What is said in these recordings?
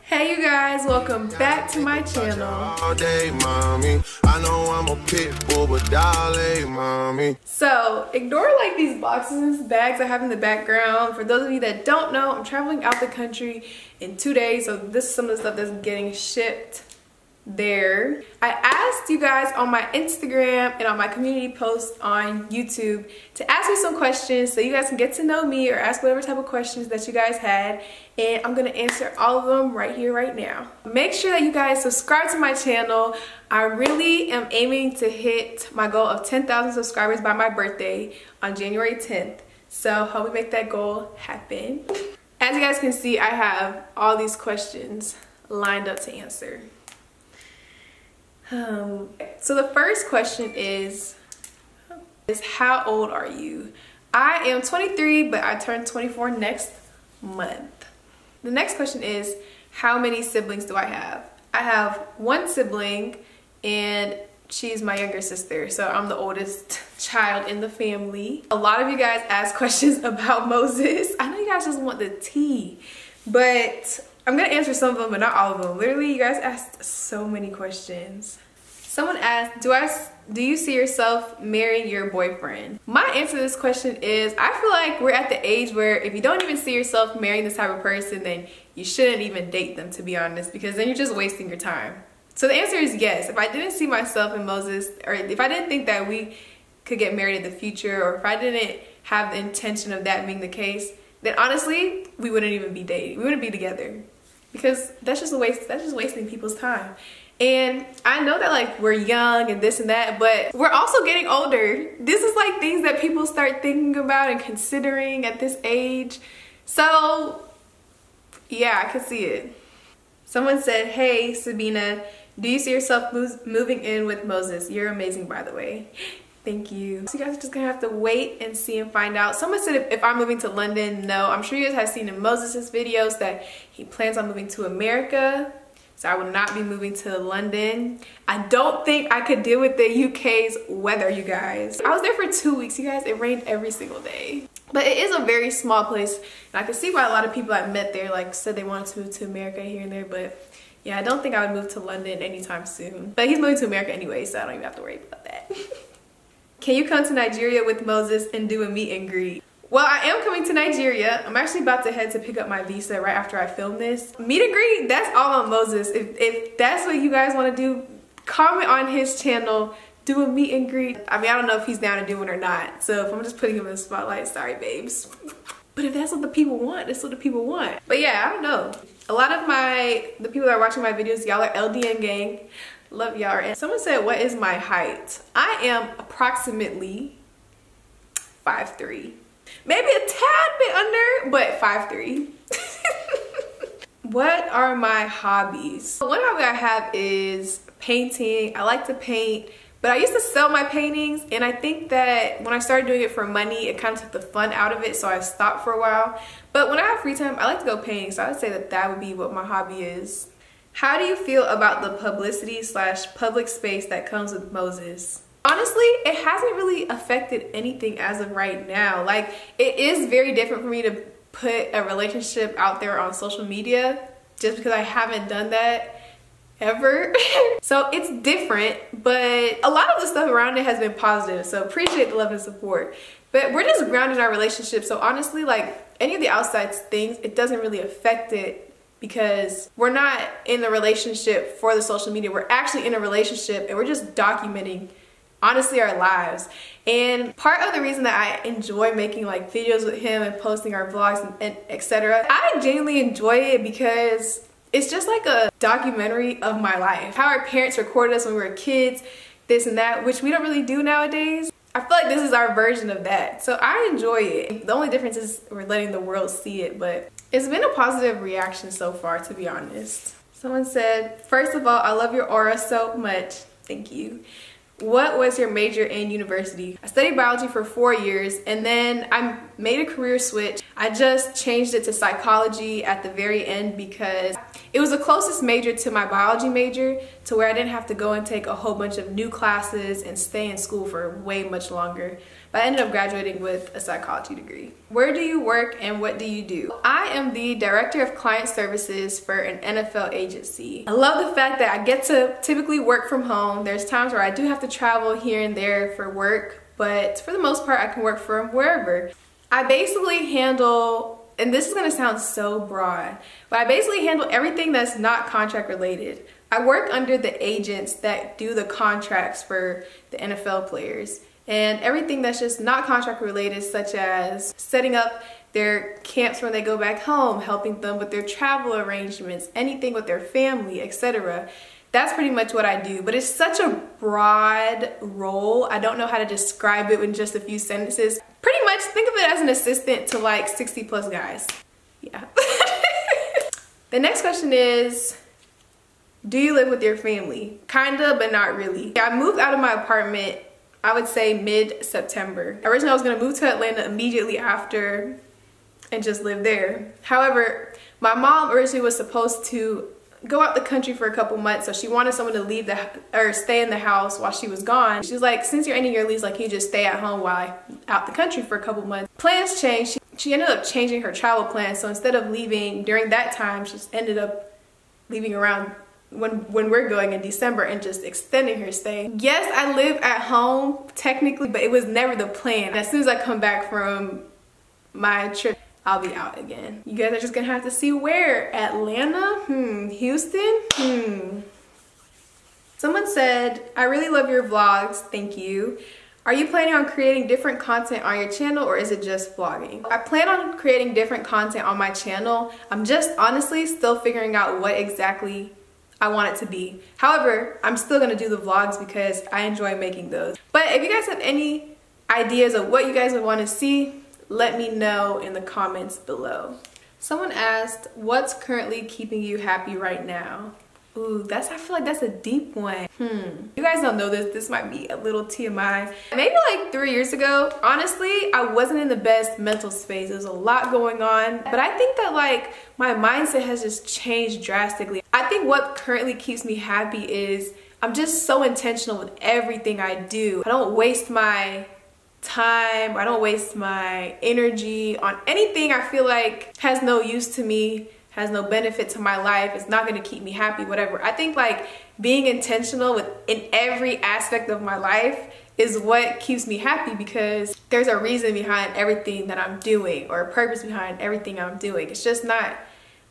Hey you guys, welcome back to my channel. All day, mommy. I know I'm a pit bull, but darling, mommy. So ignore like these boxes and bags I have in the background. For those of you that don't know, I'm traveling out the country in 2 days, so this is some of the stuff that's getting shipped there. I asked you guys on my Instagram and on my community post on YouTube to ask me some questions so you guys can get to know me or ask whatever type of questions that you guys had, and I'm gonna answer all of them right here right now. Make sure that you guys subscribe to my channel. I really am aiming to hit my goal of 10,000 subscribers by my birthday on January 10th, so hope we make that goal happen. As you guys can see, I have all these questions lined up to answer. So the first question is how old are you? I am 23, but I turn 24 next month. The next question is, how many siblings do I have? I have one sibling, and she's my younger sister, so I'm the oldest child in the family. A lot of you guys ask questions about Moses. I know you guys just want the tea, but I'm gonna answer some of them, but not all of them. Literally, you guys asked so many questions. Someone asked, do you see yourself marrying your boyfriend? My answer to this question is, I feel like we're at the age where if you don't even see yourself marrying this type of person, then you shouldn't even date them, to be honest, because then you're just wasting your time. So the answer is yes. If I didn't see myself and Moses, or if I didn't think that we could get married in the future, or if I didn't have the intention of that being the case, then honestly, we wouldn't even be dating. We wouldn't be together, because that's just a waste. That's just wasting people's time. And I know that like we're young and this and that, but we're also getting older. This is like things that people start thinking about and considering at this age. So yeah, I can see it. Someone said, hey Sabina, do you see yourself moving in with Moses? You're amazing, by the way. Thank you. So you guys are just gonna have to wait and see and find out. Someone said if I'm moving to London. No, I'm sure you guys have seen in Moses' videos that he plans on moving to America. So I will not be moving to London. I don't think I could deal with the UK's weather, you guys. I was there for 2 weeks, you guys. It rained every single day. But it is a very small place, and I can see why a lot of people I met there like said they wanted to move to America here and there, but yeah, I don't think I would move to London anytime soon. But he's moving to America anyway, so I don't even have to worry about that. Can you come to Nigeria with Moses and do a meet and greet? Well, I am coming to Nigeria. I'm actually about to head to pick up my visa right after I film this. Meet and greet, that's all on Moses. If that's what you guys want to do, comment on his channel, do a meet and greet. I mean, I don't know if he's down to do it or not. So if I'm just putting him in the spotlight, sorry babes. But if that's what the people want, that's what the people want. But yeah, I don't know. A lot of the people that are watching my videos, y'all are LDN gang. Love y'all. And someone said, what is my height? I am approximately 5'3". Maybe a tad bit under, but 5'3". What are my hobbies? One hobby I have is painting. I like to paint, but I used to sell my paintings, and I think that when I started doing it for money, it kind of took the fun out of it, so I stopped for a while. But when I have free time, I like to go painting, so I would say that that would be what my hobby is. How do you feel about the publicity / public space that comes with Moses? Honestly, it hasn't really affected anything as of right now. Like, it is very different for me to put a relationship out there on social media just because I haven't done that ever. So it's different, but a lot of the stuff around it has been positive. So appreciate the love and support. But we're just grounded in our relationship. So honestly, like any of the outside things, it doesn't really affect it because we're not in a relationship for the social media. We're actually in a relationship and we're just documenting honestly our lives. And part of the reason that I enjoy making like videos with him and posting our vlogs and etc., I genuinely enjoy it because it's just like a documentary of my life. How our parents recorded us when we were kids, this and that, which we don't really do nowadays. I feel like this is our version of that. So I enjoy it. The only difference is we're letting the world see it, but it's been a positive reaction so far, to be honest. Someone said, first of all, I love your aura so much. Thank you. What was your major in university? I studied biology for 4 years, and then I made a career switch. I just changed it to psychology at the very end because It was the closest major to my biology major, to where I didn't have to go and take a whole bunch of new classes and stay in school for way much longer. But I ended up graduating with a psychology degree. Where do you work and what do you do? I am the director of client services for an NFL agency. I love the fact that I get to typically work from home. There's times where I do have to travel here and there for work, but for the most part I can work from wherever. I basically handle, and this is gonna sound so broad, but I basically handle everything that's not contract related. I work under the agents that do the contracts for the NFL players, and everything that's just not contract related, such as setting up their camps when they go back home, helping them with their travel arrangements, anything with their family, etc. That's pretty much what I do, but it's such a broad role. I don't know how to describe it in just a few sentences. Pretty much think of it as an assistant to like 60+ guys. Yeah. The next question is, do you live with your family? Kinda, but not really. I moved out of my apartment, I would say mid-September. Originally I was gonna move to Atlanta immediately after and just live there. However, my mom originally was supposed to go out the country for a couple months, so she wanted someone to leave or stay in the house while she was gone. She was like, since you're ending your lease, like, you just stay at home while I'm out the country for a couple months. Plans changed. She ended up changing her travel plans, so instead of leaving during that time, she just ended up leaving around when we're going in December and just extending her stay. Yes, I live at home technically, but it was never the plan. As soon as I come back from my trip, I'll be out again. You guys are just gonna have to see where. Atlanta? Houston? Someone said, I really love your vlogs, thank you. Are you planning on creating different content on your channel, or is it just vlogging? I plan on creating different content on my channel. I'm just honestly still figuring out what exactly I want it to be. However, I'm still gonna do the vlogs because I enjoy making those. But if you guys have any ideas of what you guys would want to see, let me know in the comments below. Someone asked, what's currently keeping you happy right now? Ooh, I feel like that's a deep one. You guys don't know this might be a little TMI. Maybe like 3 years ago, honestly, I wasn't in the best mental space. There's a lot going on, but I think that like my mindset has just changed drastically. I think what currently keeps me happy is I'm just so intentional with everything I do. I don't waste my time, I don't waste my energy on anything I feel like has no use to me, has no benefit to my life, it's not going to keep me happy, whatever. I think like being intentional in every aspect of my life is what keeps me happy, because there's a reason behind everything that I'm doing, or a purpose behind everything I'm doing. It's just not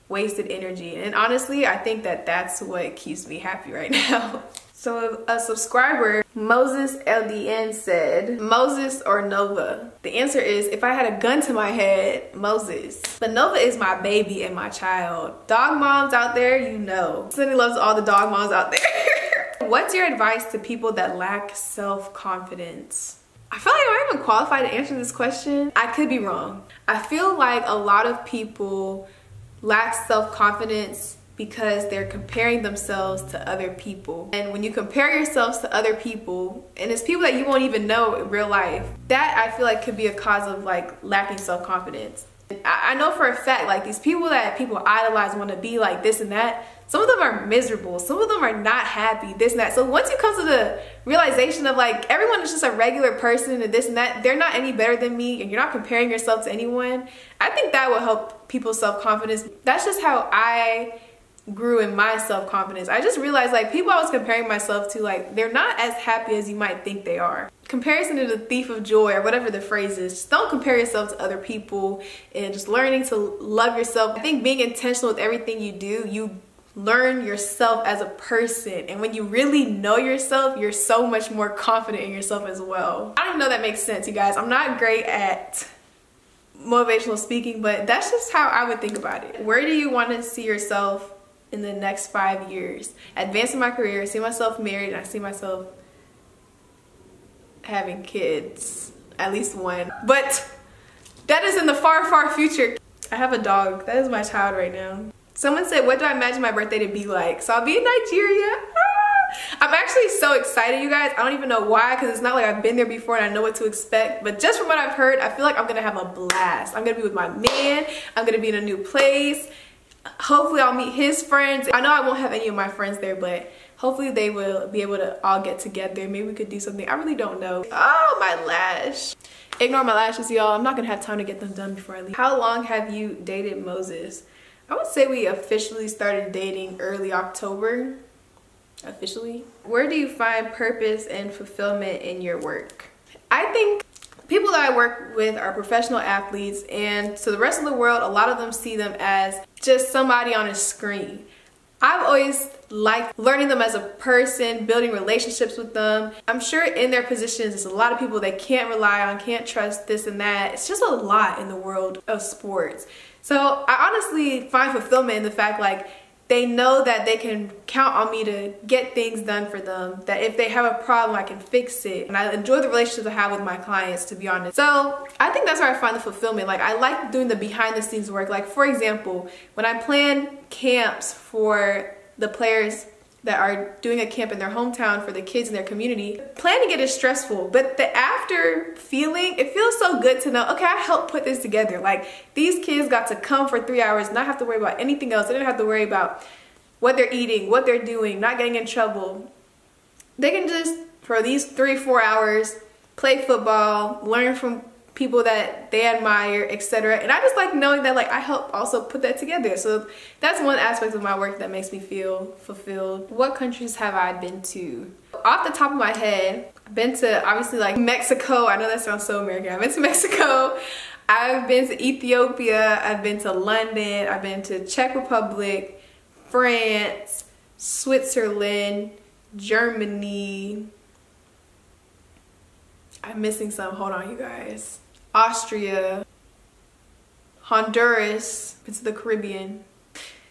wasted energy, and honestly I think that that's what keeps me happy right now. So a subscriber, Moses LDN, said, Moses or Nova? The answer is, if I had a gun to my head, Moses. But Nova is my baby and my child. Dog moms out there, you know. Cindy loves all the dog moms out there. What's your advice to people that lack self-confidence? I feel like I'm not even qualified to answer this question. I could be wrong. I feel like a lot of people lack self-confidence because they're comparing themselves to other people. And when you compare yourselves to other people, and it's people that you won't even know in real life, that I feel like could be a cause of like lacking self-confidence. I know for a fact, like these people that people idolize, want to be like this and that, some of them are miserable, some of them are not happy, this and that. So once you come to the realization of like everyone is just a regular person and this and that, they're not any better than me, and you're not comparing yourself to anyone, I think that will help people's self-confidence. That's just how I grew in my self-confidence. I just realized like people I was comparing myself to, like they're not as happy as you might think they are. Comparison is the thief of joy, or whatever the phrase is. Just don't compare yourself to other people, and just learning to love yourself. I think being intentional with everything you do, you learn yourself as a person, and when you really know yourself, you're so much more confident in yourself as well. I don't know if that makes sense, you guys. I'm not great at motivational speaking, but that's just how I would think about it. Where do you want to see yourself in the next 5 years? Advancing my career, I see myself married, and I see myself having kids, at least one, but that is in the far, far future. I have a dog. That is my child right now. Someone said, what do I imagine my birthday to be like? So I'll be in Nigeria. I'm actually so excited, you guys. I don't even know why, because it's not like I've been there before and I know what to expect, but just from what I've heard, I feel like I'm gonna have a blast. I'm gonna be with my man, I'm gonna be in a new place. Hopefully I'll meet his friends. I know I won't have any of my friends there, but hopefully they will be able to all get together. Maybe we could do something. I really don't know. Oh, my lash. Ignore my lashes, y'all. I'm not gonna have time to get them done before I leave. How long have you dated Moses? I would say we officially started dating early October. Officially. Where do you find purpose and fulfillment in your work? I think people that I work with are professional athletes, and to the rest of the world, a lot of them see them as just somebody on a screen. I've always liked learning them as a person, building relationships with them. I'm sure in their positions, there's a lot of people they can't rely on, can't trust, this and that. It's just a lot in the world of sports. So I honestly find fulfillment in the fact like they know that they can count on me to get things done for them, that if they have a problem, I can fix it. And I enjoy the relationships I have with my clients, to be honest. So I think that's where I find the fulfillment. Like, I like doing the behind the scenes work. Like, for example, when I plan camps for the players that are doing a camp in their hometown for the kids in their community, planning it is stressful, but the after feeling, it feels so good to know, okay, I helped put this together. Like, these kids got to come for 3 hours, not have to worry about anything else. They didn't have to worry about what they're eating, what they're doing, not getting in trouble. They can just, for these 3-4 hours, play football, learn from people that they admire, etc. And I just like knowing that like I help also put that together. So that's one aspect of my work that makes me feel fulfilled. What countries have I been to? Off the top of my head, I've been to obviously like Mexico. I know that sounds so American. I've been to Mexico. I've been to Ethiopia. I've been to London. I've been to Czech Republic, France, Switzerland, Germany. I'm missing some. Hold on, you guys. Austria, Honduras, been to the Caribbean.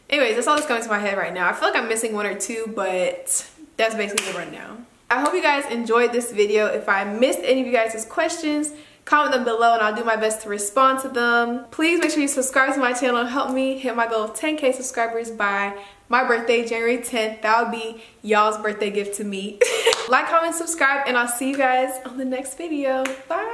Anyways, that's all that's coming to my head right now. I feel like I'm missing one or two, but that's basically the rundown. I hope you guys enjoyed this video. If I missed any of you guys' questions, comment them below and I'll do my best to respond to them. Please make sure you subscribe to my channel and help me hit my goal of 10K subscribers by my birthday, January 10th. That would be y'all's birthday gift to me. Like, comment, subscribe, and I'll see you guys on the next video. Bye!